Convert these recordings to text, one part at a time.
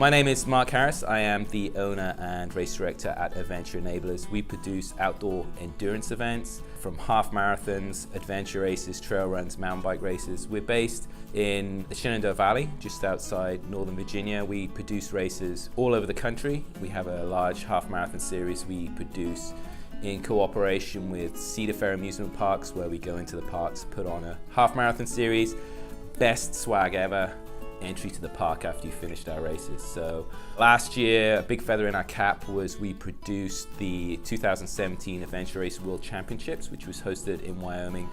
My name is Mark Harris. I am the owner and race director at Adventure Enablers. We produce outdoor endurance events from half marathons, adventure races, trail runs, mountain bike races. We're based in the Shenandoah Valley, just outside Northern Virginia. We produce races all over the country. We have a large half marathon series we produce in cooperation with Cedar Fair Amusement Parks, where we go into the parks, put on a half marathon series, best swag ever, entry to the park after you finished our races. So last year, a big feather in our cap was we produced the 2017 Adventure Race World Championships, which was hosted in Wyoming.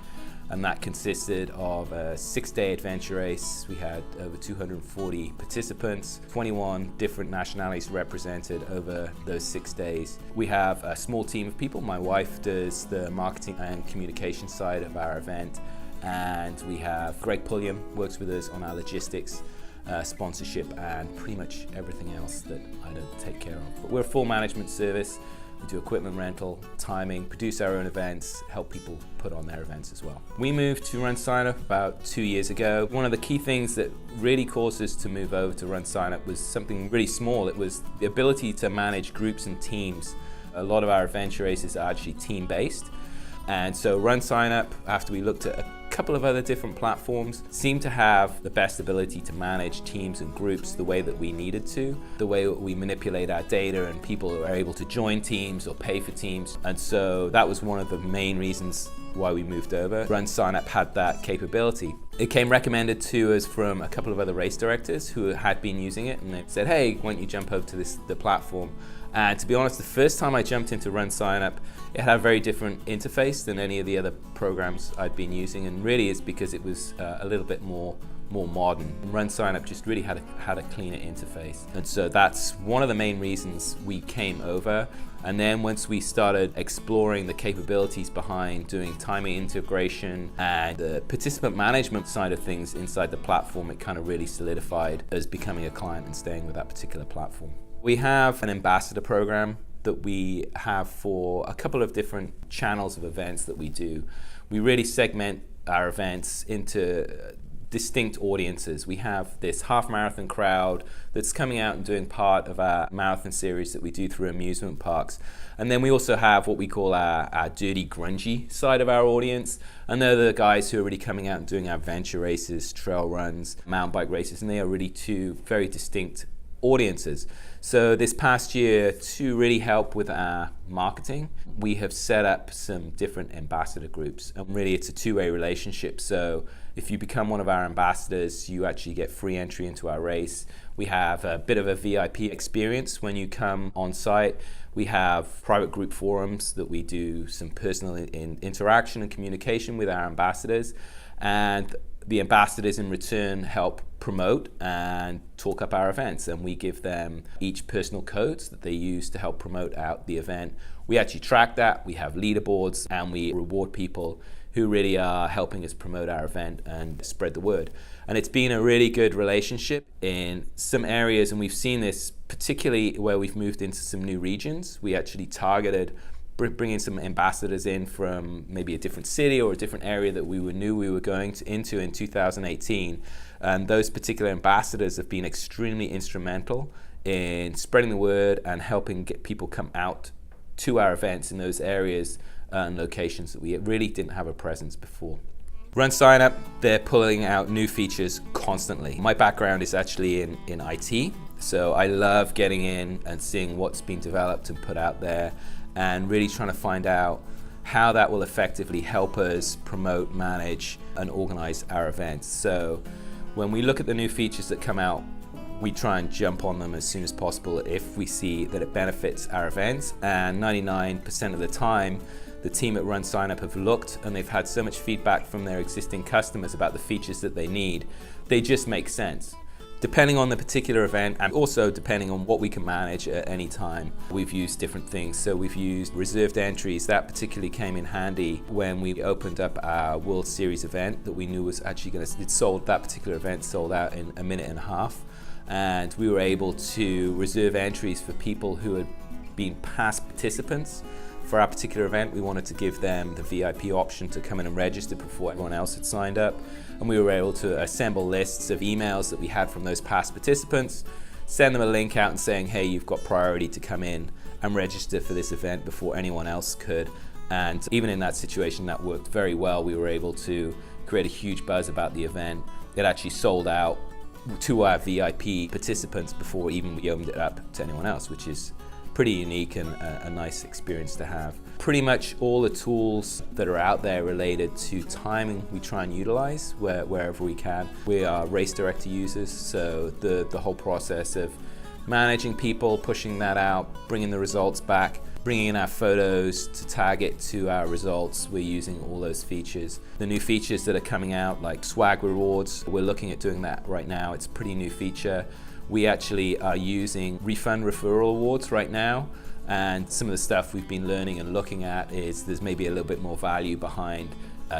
And that consisted of a 6-day adventure race. We had over 240 participants, 21 different nationalities represented over those 6 days. We have a small team of people. My wife does the marketing and communication side of our event. And we have Greg Pulliam works with us on our logistics, sponsorship, and pretty much everything else that I don't take care of. But we're a full management service. We do equipment rental, timing, produce our own events, help people put on their events as well. We moved to RunSignUp about 2 years ago. One of the key things that really caused us to move over to RunSignUp was something really small. It was the ability to manage groups and teams. A lot of our adventure races are actually team-based. And so RunSignUp, after we looked at a couple of other different platforms, seemed to have the best ability to manage teams and groups the way that we needed to, the way we manipulate our data and people are able to join teams or pay for teams. And so that was one of the main reasons why we moved over. RunSignUp had that capability. It came recommended to us from a couple of other race directors who had been using it, and they said, hey, why don't you jump over to the platform? And to be honest, the first time I jumped into RunSignUp, it had a very different interface than any of the other programs I'd been using, and really it's because it was a little bit more modern. RunSignUp just really had a cleaner interface. And so that's one of the main reasons we came over. And then once we started exploring the capabilities behind doing timing integration and the participant management side of things inside the platform, it kind of really solidified as becoming a client and staying with that particular platform. We have an ambassador program that we have for a couple of different channels of events that we do. We really segment our events into distinct audiences. We have this half marathon crowd that's coming out and doing part of our marathon series that we do through amusement parks. And then we also have what we call our dirty, grungy side of our audience. And they're the guys who are really coming out and doing our adventure races, trail runs, mountain bike races, and they are really two very distinct audiences. So this past year, to really help with our marketing, we have set up some different ambassador groups, and really it's a two-way relationship. So if you become one of our ambassadors, you actually get free entry into our race. We have a bit of a VIP experience when you come on site. We have private group forums that we do some personal interaction and communication with our ambassadors, and the ambassadors in return help promote and talk up our events, and we give them each personal codes that they use to help promote out the event. We actually track that, we have leaderboards, and we reward people who really are helping us promote our event and spread the word. And it's been a really good relationship in some areas, and we've seen this particularly where we've moved into some new regions. We actually targeted bringing some ambassadors in from maybe a different city or a different area that we knew we were going into in 2018. And those particular ambassadors have been extremely instrumental in spreading the word and helping get people come out to our events in those areas and locations that we really didn't have a presence before. RunSignUp, they're pulling out new features constantly. My background is actually in IT, so I love getting in and seeing what's been developed and put out there, and really trying to find out how that will effectively help us promote, manage, and organize our events. So when we look at the new features that come out, we try and jump on them as soon as possible if we see that it benefits our events. And 99% of the time, the team at RunSignUp have looked and they've had so much feedback from their existing customers about the features that they need, they just make sense. Depending on the particular event, and also depending on what we can manage at any time, we've used different things. So we've used reserved entries. That particularly came in handy when we opened up our World Series event that we knew was actually that particular event sold out in a minute and a half. And we were able to reserve entries for people who had been past participants. For our particular event, we wanted to give them the VIP option to come in and register before everyone else had signed up. And we were able to assemble lists of emails that we had from those past participants send them a link out and saying, hey, you've got priority to come in and register for this event before anyone else could. And even in that situation, that worked very well. We were able to create a huge buzz about the event. It actually sold out to our VIP participants before even we opened it up to anyone else, which is pretty unique and a nice experience to have. Pretty much all the tools that are out there related to timing we try and utilize wherever we can. We are race director users, so the whole process of managing people, pushing that out, bringing the results back, bringing in our photos to tag it to our results, we're using all those features. The new features that are coming out, like swag rewards, we're looking at doing that right now. It's a pretty new feature. We actually are using refund referral awards right now, and some of the stuff we've been learning and looking at is there's maybe a little bit more value behind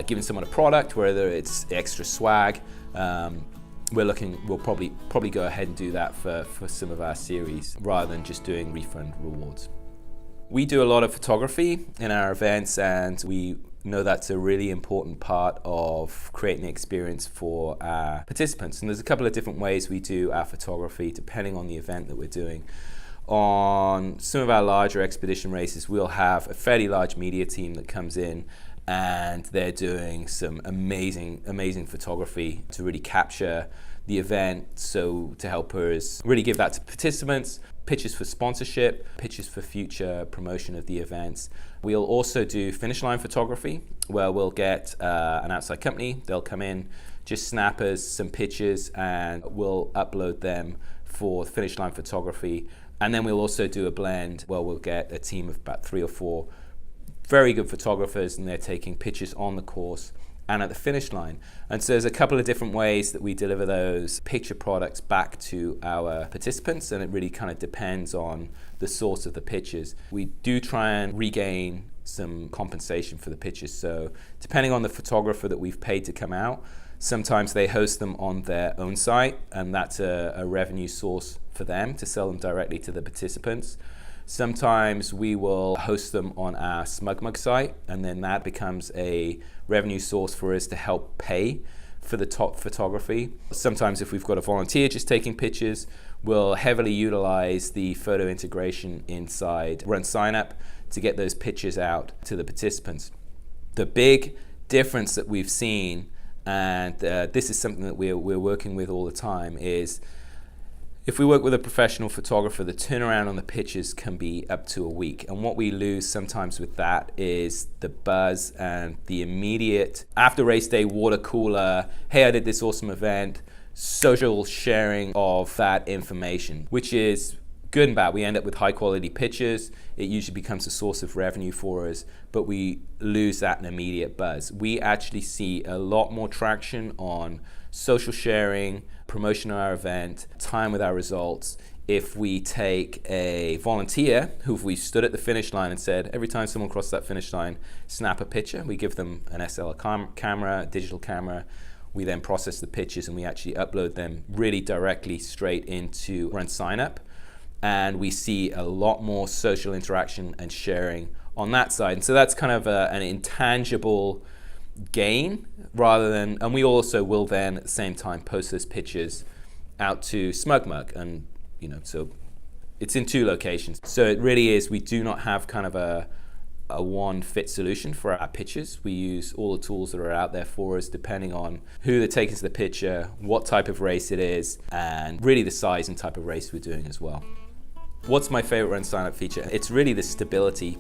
giving someone a product, whether it's extra swag. We'll probably go ahead and do that for some of our series rather than just doing refund rewards. We do a lot of photography in our events, and we know that's a really important part of creating the experience for our participants. And there's a couple of different ways we do our photography depending on the event that we're doing. On some of our larger expedition races, we'll have a fairly large media team that comes in, and they're doing some amazing photography to really capture the event, so to help us really give that to participants, pictures for sponsorship, pictures for future promotion of the events. We'll also do finish line photography, where we'll get an outside company, they'll come in, just snap us some pictures, and we'll upload them for finish line photography. And then we'll also do a blend where we'll get a team of about 3 or 4 very good photographers, and they're taking pictures on the course and at the finish line. And so there's a couple of different ways that we deliver those picture products back to our participants, and it really kind of depends on the source of the pictures. We do try and regain some compensation for the pictures. So depending on the photographer that we've paid to come out, sometimes they host them on their own site, and that's a revenue source for them to sell them directly to the participants. Sometimes we will host them on our SmugMug site, and then that becomes a revenue source for us to help pay for the top photography. Sometimes if we've got a volunteer just taking pictures, we'll heavily utilize the photo integration inside RunSignUp to get those pictures out to the participants. The big difference that we've seen, and this is something that we're working with all the time, is if we work with a professional photographer, the turnaround on the pictures can be up to a week. And what we lose sometimes with that is the buzz and the immediate after race day water cooler, hey, I did this awesome event, social sharing of that information, which is good and bad. We end up with high quality pictures. It usually becomes a source of revenue for us, but we lose that immediate buzz. We actually see a lot more traction on social sharing, promotion of our event, time with our results, if we take a volunteer who we stood at the finish line and said, every time someone crosses that finish line, snap a picture. We give them an SLR camera, digital camera. We then process the pictures, and we actually upload them really directly straight into RunSignUp. And we see a lot more social interaction and sharing on that side. And so that's kind of an intangible gain rather than, and we also will then at the same time post those pictures out to SmugMug, and so it's in 2 locations. So it really is, we do not have kind of a one fit solution for our pictures. We use all the tools that are out there for us depending on who they're taking to the picture, what type of race it is, and really the size and type of race we're doing as well. What's my favorite RunSignUp feature? It's really the stability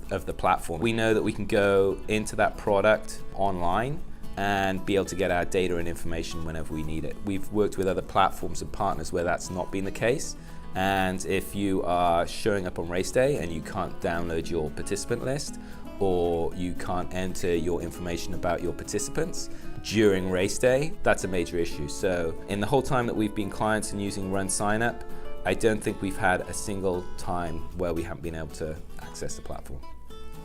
of the platform. We know that we can go into that product online and be able to get our data and information whenever we need it. We've worked with other platforms and partners where that's not been the case. And if you are showing up on race day and you can't download your participant list, or you can't enter your information about your participants during race day, that's a major issue. So in the whole time that we've been clients and using RunSignUp, I don't think we've had a single time where we haven't been able to access the platform.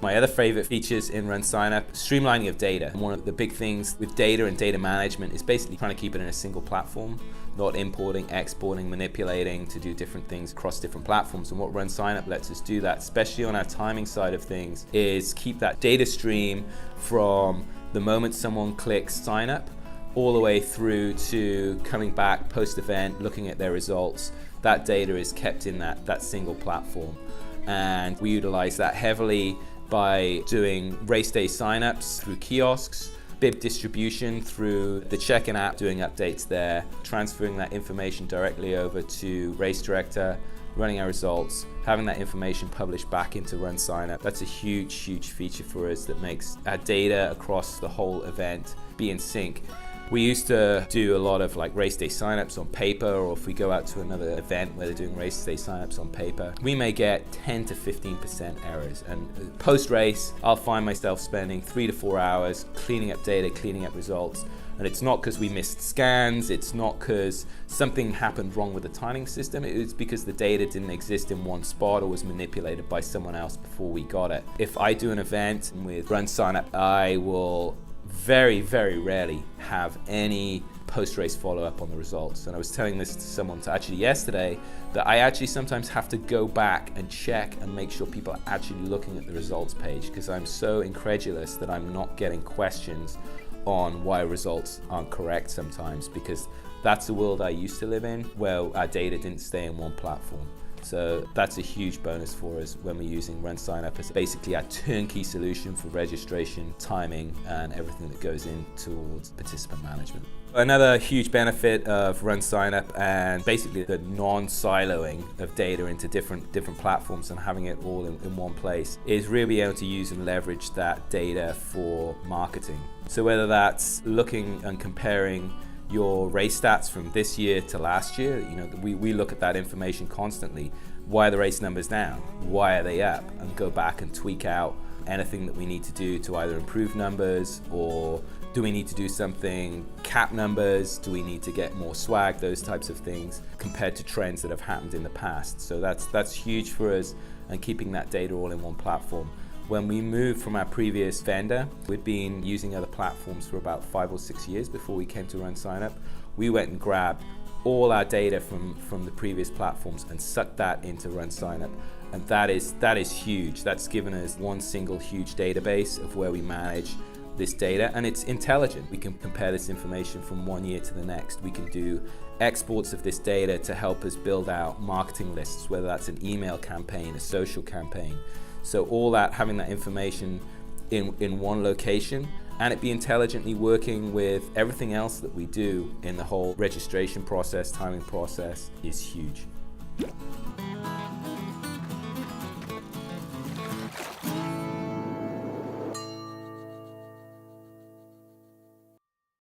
My other favorite features in RunSignUp, streamlining of data. One of the big things with data and data management is basically trying to keep it in a single platform, not importing, exporting, manipulating to do different things across different platforms. And what RunSignUp lets us do that, especially on our timing side of things, is keep that data stream from the moment someone clicks sign up all the way through to coming back post-event, looking at their results, that data is kept in that single platform. And we utilize that heavily by doing race day signups through kiosks, bib distribution through the check-in app, doing updates there, transferring that information directly over to race director, running our results, having that information published back into RunSignUp. That's a huge, huge feature for us that makes our data across the whole event be in sync. We used to do a lot of like race day signups on paper, or if we go out to another event where they're doing race day signups on paper, we may get 10 to 15% errors. And post-race, I'll find myself spending 3 to 4 hours cleaning up data, cleaning up results. And it's not because we missed scans, it's not because something happened wrong with the timing system, it's because the data didn't exist in one spot or was manipulated by someone else before we got it. If I do an event with RunSignUp, I will very, very rarely have any post-race follow-up on the results. And I was telling this to someone actually yesterday, that I actually sometimes have to go back and check and make sure people are actually looking at the results page, because I'm so incredulous that I'm not getting questions on why results aren't correct sometimes, because that's the world I used to live in, where our data didn't stay in one platform. So that's a huge bonus for us when we're using RunSignUp as basically our turnkey solution for registration, timing, and everything that goes in towards participant management. Another huge benefit of RunSignUp and basically the non-siloing of data into different platforms and having it all in one place is really able to use and leverage that data for marketing. So whether that's looking and comparing your race stats from this year to last year, we look at that information constantly. Why are the race numbers down? Why are they up? And go back and tweak out anything that we need to do to either improve numbers, or do we need to do something, cap numbers, do we need to get more swag, those types of things, compared to trends that have happened in the past. So that's huge for us, and keeping that data all in one platform. When we moved from our previous vendor, we'd been using other platforms for about 5 or 6 years before we came to RunSignUp. We went and grabbed all our data from the previous platforms and sucked that into RunSignUp. And that is huge. That's given us one single huge database of where we manage this data, and it's intelligent. We can compare this information from one year to the next. We can do exports of this data to help us build out marketing lists, whether that's an email campaign, a social campaign. So all that, having that information in one location, and it be intelligently working with everything else that we do in the whole registration process, timing process, is huge.